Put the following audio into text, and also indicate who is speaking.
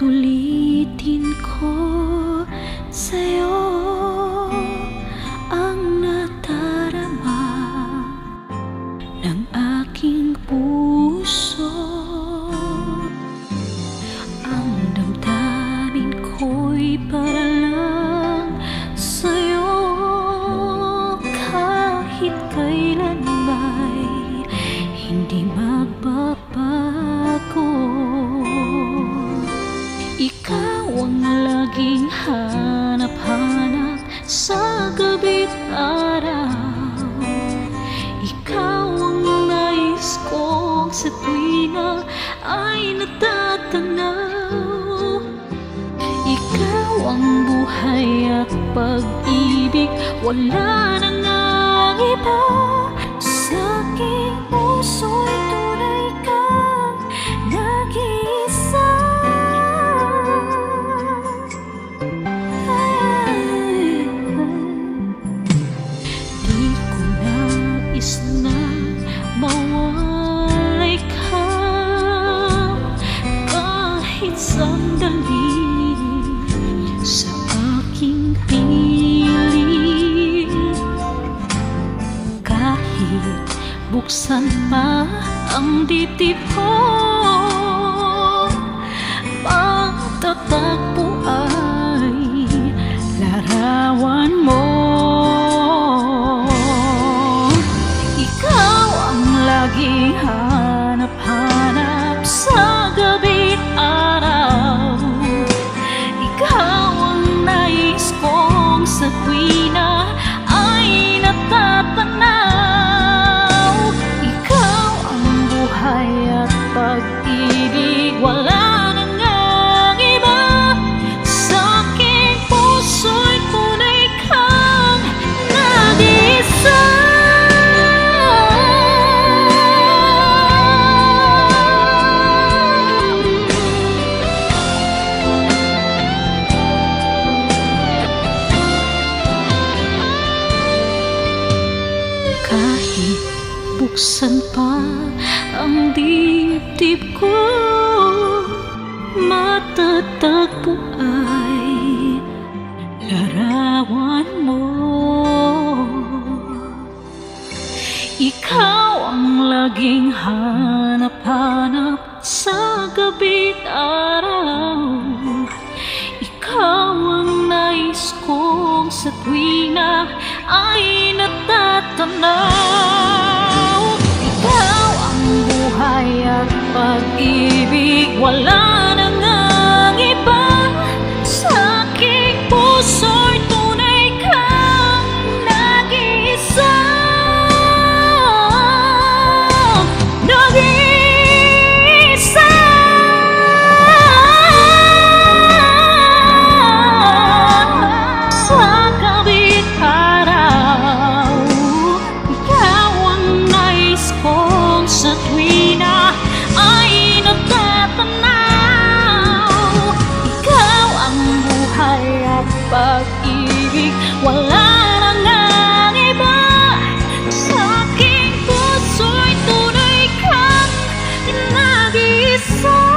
Speaker 1: Ulit-ulitin ko sa'yo ang nadarama ng aking puso. Ang damdamin ko'y para lang sa'yo, kahit kailan ba'y hindi magbabago. Ikaw ang laging hanap-hanap sa gabi't araw. Ikaw ang nais ko sa tuwina ay natatanaw. Ikaw ang buhay at pag-ibig, wala nang ang iba. Sa aking puso'y tunay kang nag-iisa. Di ko nais na mawalay ka kahit sandali sa aking piling. Kahit buksan pa ang dibdib ko, matatagpo ay larawan mo. Ikaw ang laging hanap-hanap sa gabi't araw. Ikaw ang nais kong sa tuwina ay natatanaw. Ikaw ang buhay at pag-ibig, wala nang ang iba. Sa aking puso'y tunay kang nag-iisa. Kahit buksan pa ang dibdib ko, matatagpo ay larawan mo. Ikaw ang laging hanap-hanap sa gabi't araw. Ikaw ang nais kong sa tuwina ay natatanaw. Ikaw ang buhay at pag-ibig, wala nang ang iba. Sa aking puso'y tunay kang nag-iisa. Nag-iisa. Sa gabi't araw, ikaw ang nais kong sa tuwina ay natatanaw. Ikaw ang buhay at pag-ibig, wala nang ang iba. Sa aking puso'y tunay kang nag-iisa.